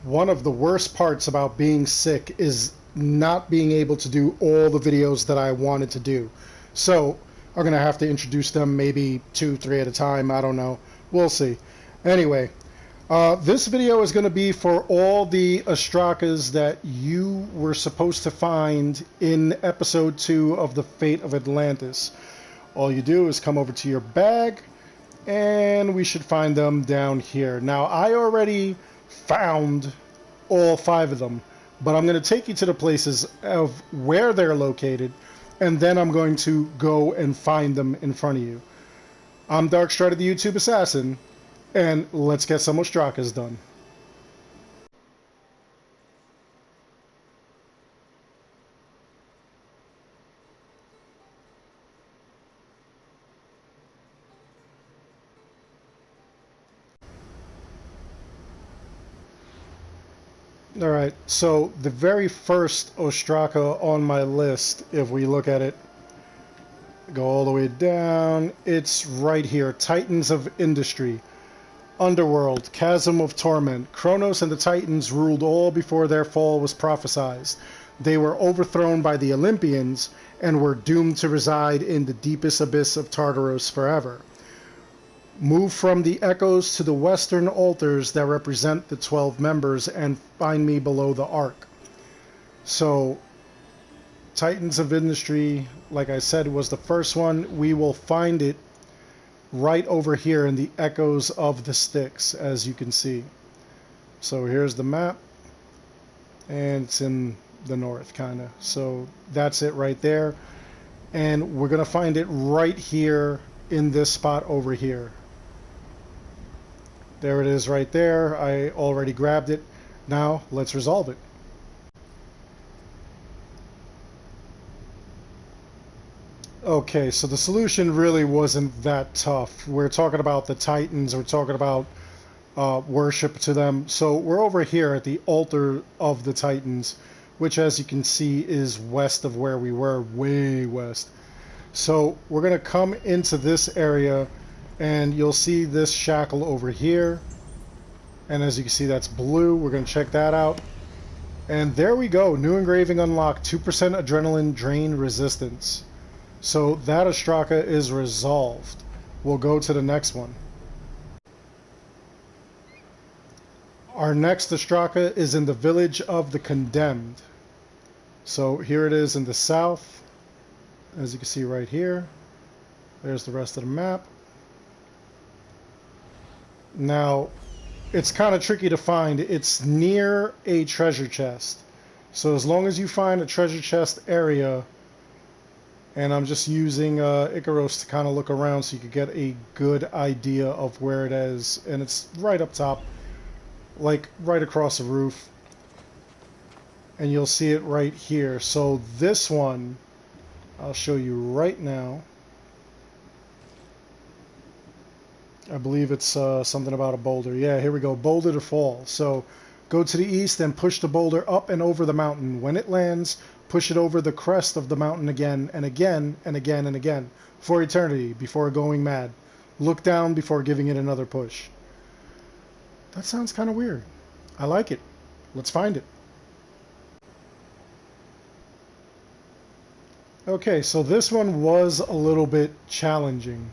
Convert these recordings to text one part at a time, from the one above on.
One of the worst parts about being sick is not being able to do all the videos that I wanted to do. So I'm going to have to introduce them maybe 2, 3 at a time. I don't know. We'll see. Anyway, this video is going to be for all the Ostrakas that you were supposed to find in episode 2 of the Fate of Atlantis. All you do is come over to your bag, and we should find them down here. Now, I already found all 5 of them, but I'm going to take you to the places of where they're located, and then I'm going to go and find them in front of you. I'm Darkstrider, the YouTube Assassin, and let's get some Ostrakas done. Alright, so the very first Ostraka on my list, if we look at it, go all the way down, it's right here, Titans of Industry. Underworld, Chasm of Torment. Kronos and the Titans ruled all before their fall was prophesied. They were overthrown by the Olympians and were doomed to reside in the deepest abyss of Tartaros forever. Move from the echoes to the western altars that represent the 12 members and find me below the ark. So, Titans of Industry, like I said, was the first one. We will find it right over here in the echoes of the Styx, as you can see. So here's the map, and it's in the north, kind of. So that's it right there. And we're going to find it right here in this spot over here. There it is right there. I already grabbed it. Now let's resolve it. Okay, so the solution really wasn't that tough. We're talking about the Titans. We're talking about worship to them. So we're over here at the altar of the Titans, which, as you can see, is west of where we were, way west. So we're going to come into this area, and you'll see this shackle over here. And as you can see, that's blue. We're going to check that out. And there we go. New engraving unlocked. 2% adrenaline drain resistance. So that Ostraka is resolved. We'll go to the next one. Our next Ostraka is in the village of the Condemned. So here it is in the south. As you can see right here. There's the rest of the map. Now, it's kind of tricky to find. It's near a treasure chest. So as long as you find a treasure chest area, and I'm just using Icaros to kind of look around so you can get a good idea of where it is. And it's right up top, like right across the roof. And you'll see it right here. So this one, I'll show you right now. I believe it's something about a boulder. Yeah, here we go. Boulder to fall. So go to the east and push the boulder up and over the mountain. When it lands, push it over the crest of the mountain again and again and again and again for eternity before going mad. Look down before giving it another push. That sounds kind of weird. I like it. Let's find it. Okay, so this one was a little bit challenging.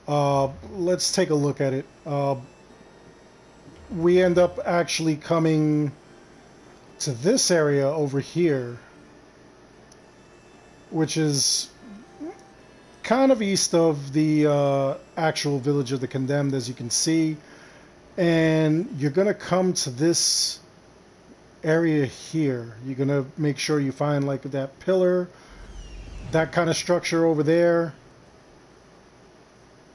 Let's take a look at it. We end up actually coming to this area over here, which is kind of east of the actual village of the Condemned, as you can see. And you're going to come to this area here. You're going to make sure you find like that pillar, that kind of structure over there.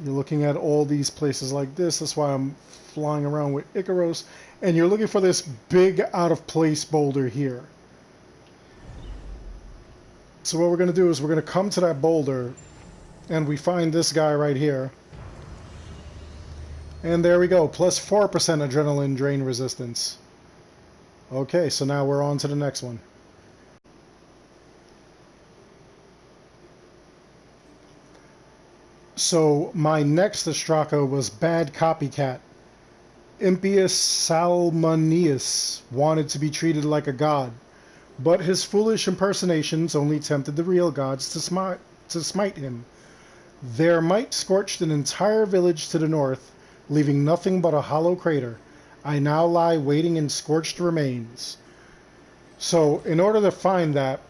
You're looking at all these places like this. That's why I'm flying around with Icaros. And you're looking for this big out-of-place boulder here. So what we're going to do is we're going to come to that boulder, and we find this guy right here. And there we go, plus 4% adrenaline drain resistance. Okay, so now we're on to the next one. So my next Ostraka was Bad Copycat. impious Salmoneus wanted to be treated like a god, but his foolish impersonations only tempted the real gods to smite him. Their might scorched an entire village to the north, leaving nothing but a hollow crater. I now lie waiting in scorched remains. So, in order to find that,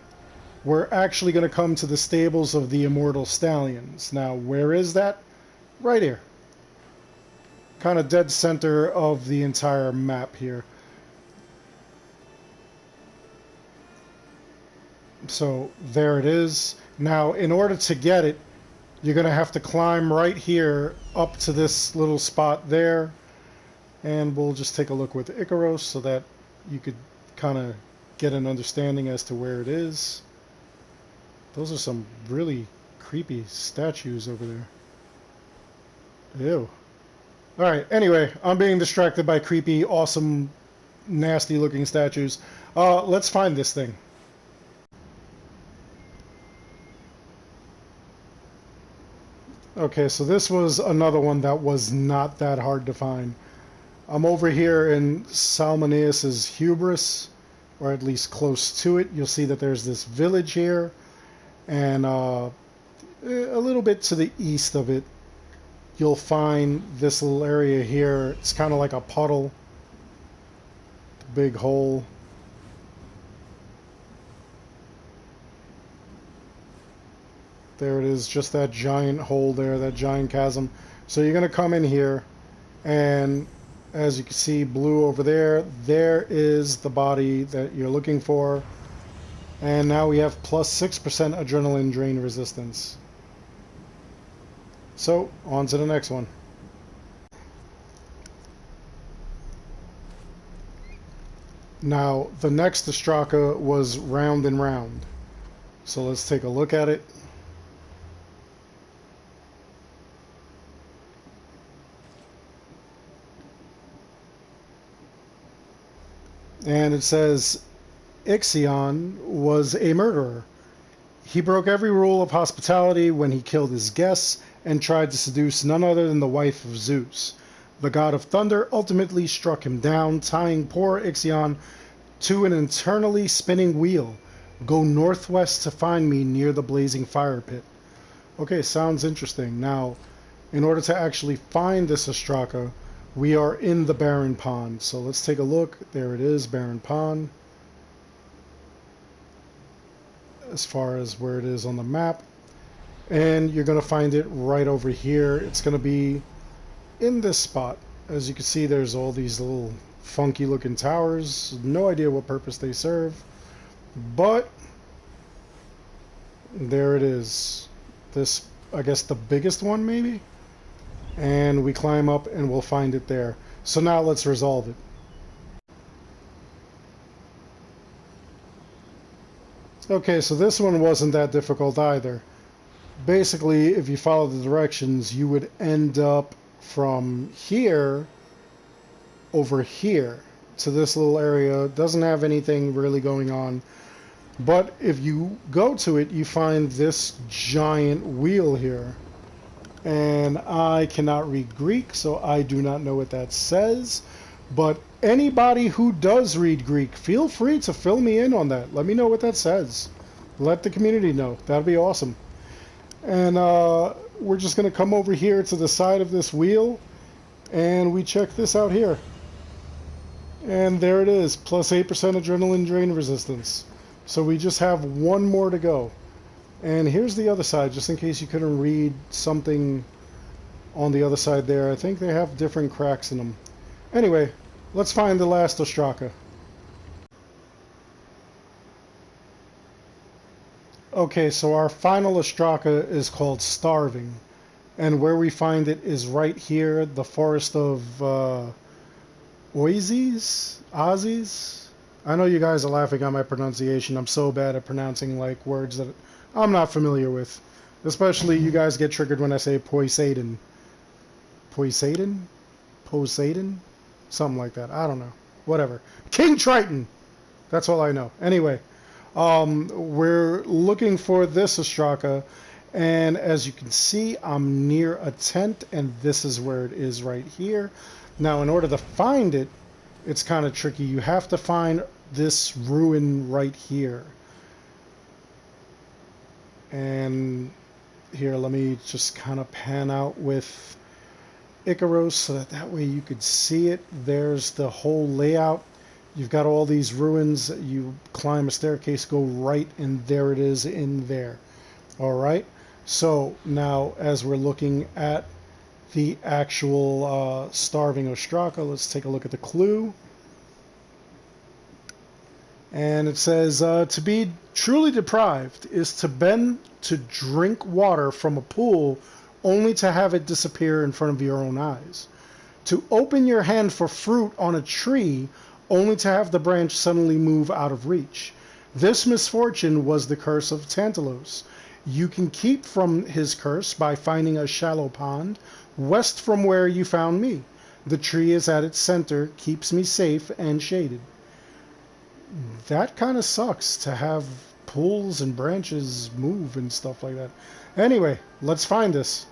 we're actually going to come to the stables of the immortal stallions. Now, where is that? Right here. Kind of dead center of the entire map here. So, there it is. Now, in order to get it, you're going to have to climb right here up to this little spot there. And we'll just take a look with Icaros so that you could kind of get an understanding as to where it is. Those are some really creepy statues over there. Ew. Alright, anyway, I'm being distracted by creepy, awesome, nasty looking statues. Let's find this thing. Okay, so this was another one that was not that hard to find. I'm over here in Salmoneus' hubris, or at least close to it. You'll see that there's this village here, and a little bit to the east of it, you'll find this little area here. It's kind of like a puddle, big hole. There it is, just that giant hole there, that giant chasm. So you're going to come in here, and as you can see, blue over there, there is the body that you're looking for. And now we have plus 6% adrenaline drain resistance. So, on to the next one. Now, the next Ostraka was round and round. So let's take a look at it. And it says, Ixion was a murderer. He broke every rule of hospitality when he killed his guests and tried to seduce none other than the wife of Zeus. The god of thunder ultimately struck him down, tying poor Ixion to an eternally spinning wheel. Go northwest to find me near the blazing fire pit. Okay, sounds interesting. Now, in order to actually find this Ostraka, we are in the Barren Pond. So let's take a look. There it is, Barren Pond. As far as where it is on the map. And you're going to find it right over here. It's going to be in this spot. As you can see, there's all these little funky looking towers. No idea what purpose they serve. But there it is. This, I guess, the biggest one maybe? And we climb up and we'll find it there. So now let's resolve it. Okay, so this one wasn't that difficult either. Basically, if you follow the directions, you would end up from here over here to this little area. It doesn't have anything really going on. But if you go to it, you find this giant wheel here. And I cannot read Greek, so I do not know what that says. But anybody who does read Greek, feel free to fill me in on that. Let me know what that says. Let the community know. That'd be awesome. And we're just going to come over here to the side of this wheel, and we check this out here. And there it is, plus 8% adrenaline drain resistance. So we just have one more to go. And here's the other side, just in case you couldn't read something on the other side there. I think they have different cracks in them. Anyway, let's find the last Ostraka. Okay, so our final Ostraka is called Starving. And where we find it is right here, the forest of Ozzies? I know you guys are laughing at my pronunciation. I'm so bad at pronouncing like words that I'm not familiar with. Especially you guys get triggered when I say Poseidon. Poseidon? Poseidon? Something like that. I don't know. Whatever. King Triton! That's all I know. Anyway, we're looking for this Ostraka, And as you can see, I'm near a tent, and this is where it is right here. Now, in order to find it, it's kind of tricky. You have to find this ruin right here. And here, let me just kind of pan out with Icaros so that way you could see it. There's the whole layout. You've got all these ruins. You climb a staircase, go right, and there it is in there. All right. So now, as we're looking at the actual starving Ostraka, let's take a look at the clue. And it says, to be truly deprived is to bend to drink water from a pool only to have it disappear in front of your own eyes. To open your hand for fruit on a tree only to have the branch suddenly move out of reach. This misfortune was the curse of Tantalos. You can keep from his curse by finding a shallow pond west from where you found me. The tree is at its center, keeps me safe and shaded. That kind of sucks to have pools and branches move and stuff like that. Anyway, let's find this.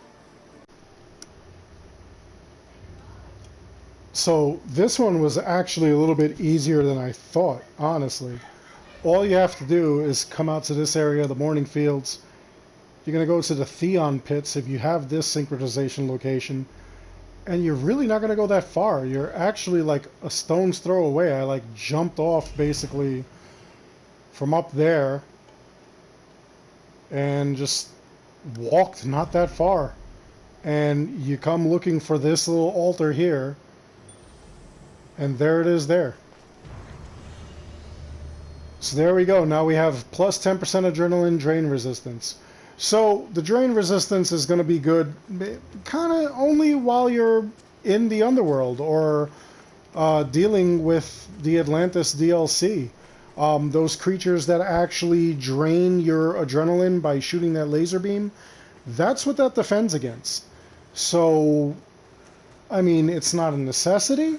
So this one was actually a little bit easier than I thought, honestly. All you have to do is come out to this area, the Morning Fields. You're going to go to the Theon Pits if you have this synchronization location. And you're really not going to go that far. You're actually like a stone's throw away. I like jumped off basically from up there and just walked not that far. And you come looking for this little altar here. And there it is there. So there we go. Now we have plus 10% adrenaline drain resistance. So the drain resistance is going to be good kind of only while you're in the underworld or dealing with the Atlantis DLC. Those creatures that actually drain your adrenaline by shooting that laser beam, that's what that defends against. So, I mean, it's not a necessity,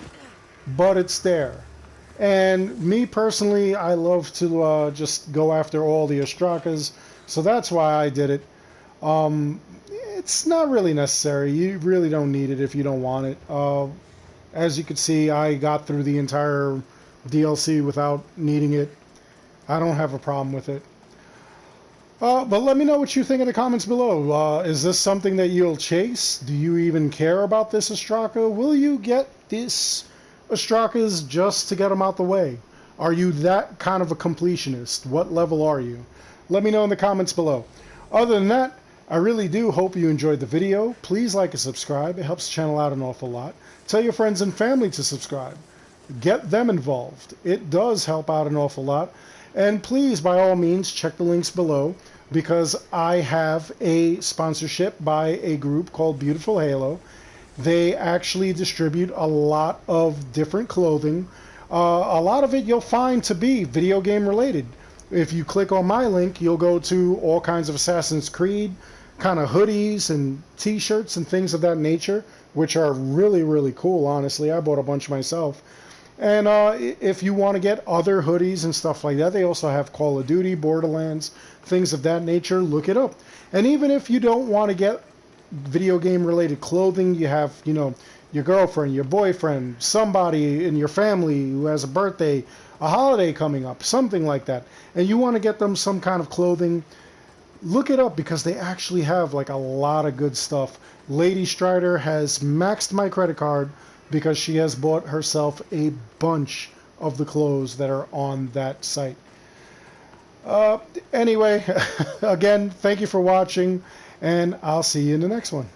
but it's there. And me personally, I love to just go after all the Ostrakas. So that's why I did it. It's not really necessary. You really don't need it if you don't want it. As you can see, I got through the entire DLC without needing it. I don't have a problem with it. But let me know what you think in the comments below. Is this something that you'll chase? Do you even care about this Ostraka? Will you get this Ostrakas just to get them out the way? Are you that kind of a completionist? What level are you? Let me know in the comments below. Other than that, I really do hope you enjoyed the video. Please like and subscribe. It helps the channel out an awful lot. Tell your friends and family to subscribe. Get them involved. It does help out an awful lot. And please, by all means, check the links below because I have a sponsorship by a group called Beautiful Halo. They actually distribute a lot of different clothing. A lot of it you'll find to be video game related. If you click on my link, you'll go to all kinds of Assassin's Creed kind of hoodies and t-shirts and things of that nature, which are really, really cool, honestly. I bought a bunch myself. And if you want to get other hoodies and stuff like that, they also have Call of Duty, Borderlands, things of that nature. Look it up. And even if you don't want to get video game related clothing, you have, you know, your girlfriend, your boyfriend, somebody in your family who has a birthday, a holiday coming up, something like that, and you want to get them some kind of clothing, look it up because they actually have like a lot of good stuff. Lady Strider has maxed my credit card because she has bought herself a bunch of the clothes that are on that site. Anyway, again, thank you for watching, and I'll see you in the next one.